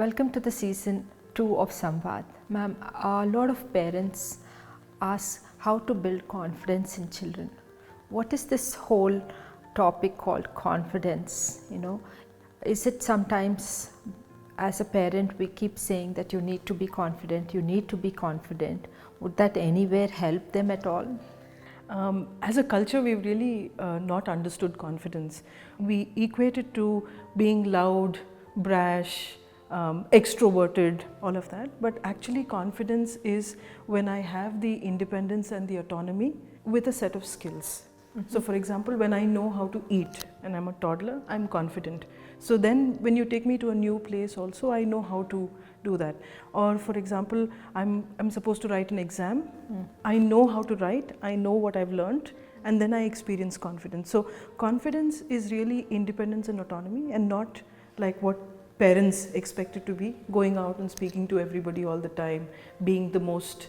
Welcome to the season 2 of Samvadh. Ma'am, a lot of parents ask how to build confidence in children. What is this whole topic called confidence? Is it sometimes as a parent we keep saying that you need to be confident, you need to be confident. Would that anywhere help them at all? As a culture, we've really not understood confidence. We equate it to being loud, brash, extroverted, all of that. But actually confidence is when I have the independence and the autonomy with a set of skills. So for example, when I know how to eat and I'm a toddler, I'm confident. So then when you take me to a new place also, I know how to do that. Or for example, I'm supposed to write an exam. I know how to write, I know what I've learned, and then I experience confidence. So confidence is really independence and autonomy, and not like what parents expect it to be, going out and speaking to everybody all the time, being the most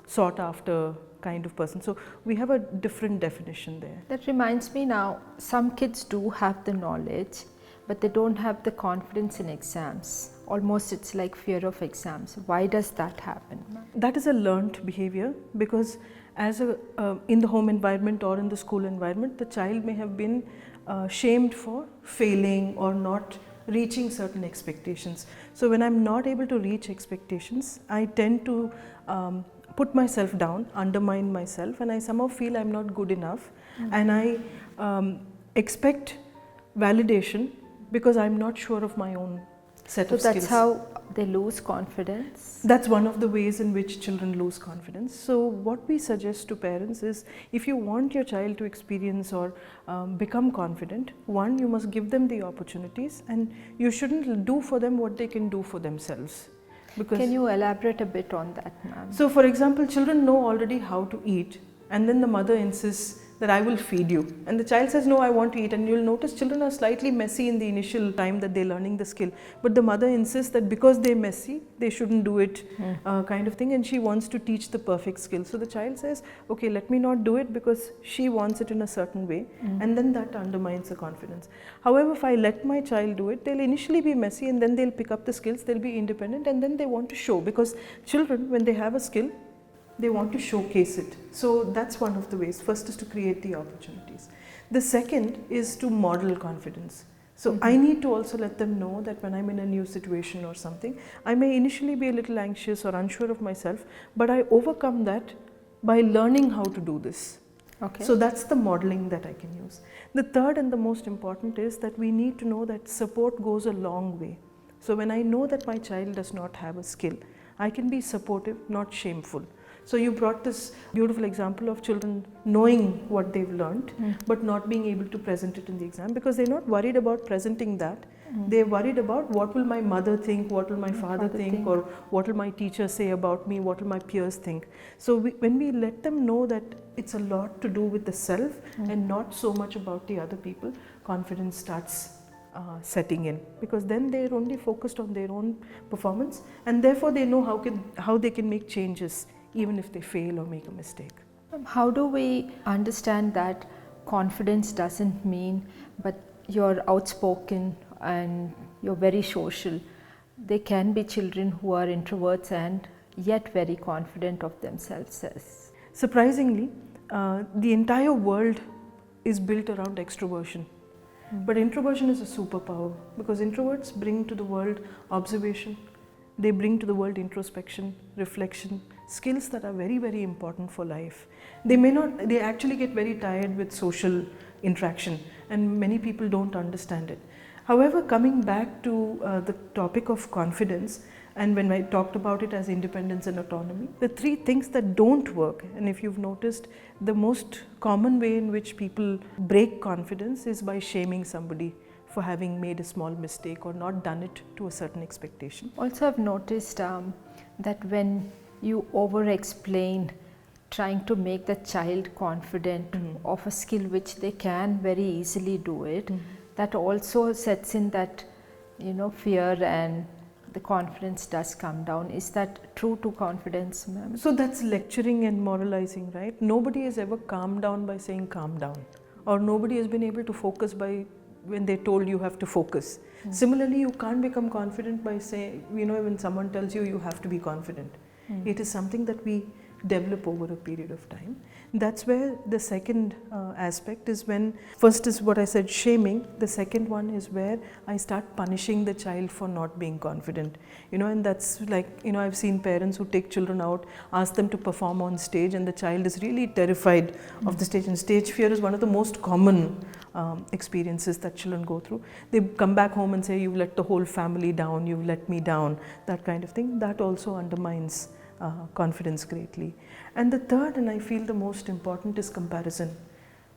sought after kind of person. So we have a different definition there. That reminds me now, some kids do have the knowledge, but they don't have the confidence in exams. Almost it's like fear of exams. Why does that happen? That is a learned behavior, because as in the home environment or in the school environment, the child may have been shamed for failing or not reaching certain expectations. So when I'm not able to reach expectations, I tend to put myself down, undermine myself, and I somehow feel I'm not good enough, and I expect validation because I'm not sure of my own set of skills. So that's how they lose confidence? That's one of the ways in which children lose confidence. So what we suggest to parents is, if you want your child to experience or become confident, one, you must give them the opportunities, and you shouldn't do for them what they can do for themselves. Can you elaborate a bit on that, ma'am? So for example, children know already how to eat, and then the mother insists that I will feed you, and the child says no, I want to eat, and you'll notice children are slightly messy in the initial time that they're learning the skill, but the mother insists that because they're messy they shouldn't do it, kind of thing, and she wants to teach the perfect skill. So the child says, okay, let me not do it because she wants it in a certain way, and then that undermines the confidence. However, if I let my child do it, they'll initially be messy, and then they'll pick up the skills, they'll be independent, and then they want to show, because children, when they have a skill, they want to showcase it. So that's one of the ways. First is to create the opportunities. The second is to model confidence. So I need to also let them know that when I'm in a new situation or something, I may initially be a little anxious or unsure of myself, but I overcome that by learning how to do this. Okay. So that's the modeling that I can use. The third and the most important is that we need to know that support goes a long way. So when I know that my child does not have a skill, I can be supportive, not shameful. So you brought this beautiful example of children knowing what they've learned, but not being able to present it in the exam, because they're not worried about presenting that. They're worried about what will my mother think, what will my father think, or what will my teacher say about me, what will my peers think. So when we let them know that it's a lot to do with the self and not so much about the other people, confidence starts setting in, because then they're only focused on their own performance, and therefore they know how they can make changes even if they fail or make a mistake. How do we understand that confidence doesn't mean but you're outspoken and you're very social? There can be children who are introverts and yet very confident of themselves. Surprisingly, the entire world is built around extroversion. But introversion is a superpower, because introverts bring to the world observation, they bring to the world introspection, reflection, skills that are very, very important for life. They actually get very tired with social interaction, and many people don't understand it. However, coming back to the topic of confidence, and when I talked about it as independence and autonomy, the three things that don't work, and if you've noticed, the most common way in which people break confidence is by shaming somebody for having made a small mistake or not done it to a certain expectation. Also, I've noticed that when you over-explain, trying to make the child confident of a skill which they can very easily do it, that also sets in that fear, and the confidence does come down. Is that true to confidence, ma'am? So that's lecturing and moralizing, right? Nobody has ever calmed down by saying calm down, or nobody has been able to focus by when they're told you have to focus. Similarly, you can't become confident by saying, when someone tells you you have to be confident. It is something that we develop over a period of time. That's where the second aspect is when, first is what I said, shaming. The second one is where I start punishing the child for not being confident. And that's like, I've seen parents who take children out, ask them to perform on stage, and the child is really terrified of the stage. And stage fear is one of the most common experiences that children go through. They come back home and say, you've let the whole family down, you've let me down, that kind of thing. That also undermines confidence greatly. And the third, and I feel the most important, is comparison.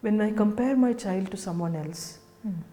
When I compare my child to someone else,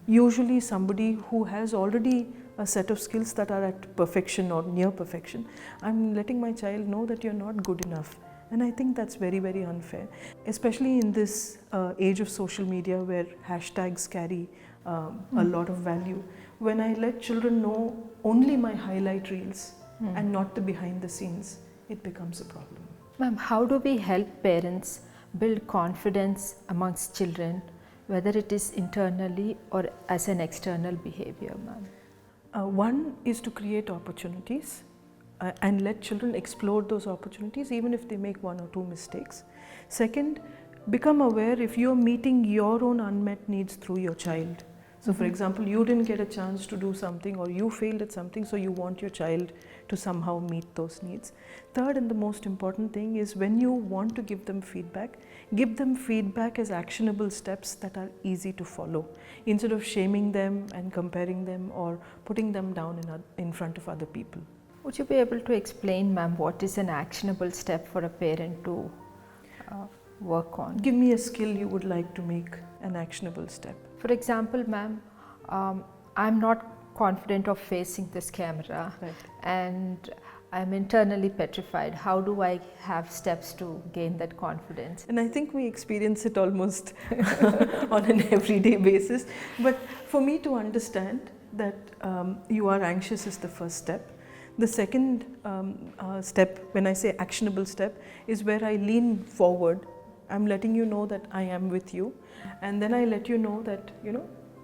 usually somebody who has already a set of skills that are at perfection or near perfection, I'm letting my child know that you're not good enough. And I think that's very, very unfair, especially in this age of social media where hashtags carry a lot of value. When I let children know only my highlight reels and not the behind the scenes, it becomes a problem. Ma'am, how do we help parents build confidence amongst children, whether it is internally or as an external behavior, ma'am? One is to create opportunities and let children explore those opportunities even if they make one or two mistakes. Second, become aware if you're meeting your own unmet needs through your child. So for example, you didn't get a chance to do something, or you failed at something, so you want your child to somehow meet those needs. Third, and the most important thing, is when you want to give them feedback as actionable steps that are easy to follow, instead of shaming them and comparing them or putting them down in front of other people. Would you be able to explain, ma'am, what is an actionable step for a parent to work on? Give me a skill you would like to make an actionable step. For example, ma'am, I'm not confident of facing this camera, Right. and I'm internally petrified. How do I have steps to gain that confidence? And I think we experience it almost on an everyday basis. But for me to understand that you are anxious is the first step. The second step, when I say actionable step, is where I lean forward. I'm letting you know that I am with you. And then I let you know that,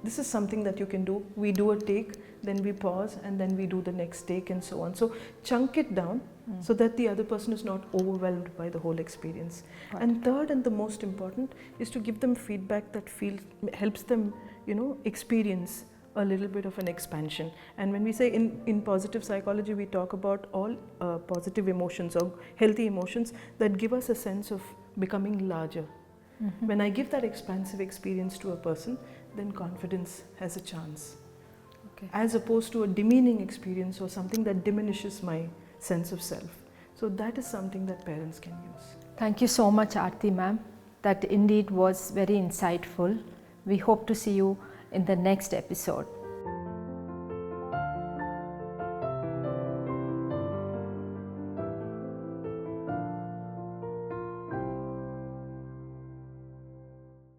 this is something that you can do. We do a take, then we pause, and then we do the next take, and so on. So chunk it down so that the other person is not overwhelmed by the whole experience. Right. And third, and the most important, is to give them feedback that helps them, experience a little bit of an expansion. And when we say in positive psychology, we talk about all positive emotions or healthy emotions that give us a sense of becoming larger. When I give that expansive experience to a person, then confidence has a chance. Okay. As opposed to a demeaning experience or something that diminishes my sense of self. So that is something that parents can use. Thank you so much, Aarti ma'am. That indeed was very insightful. We hope to see you in the next episode.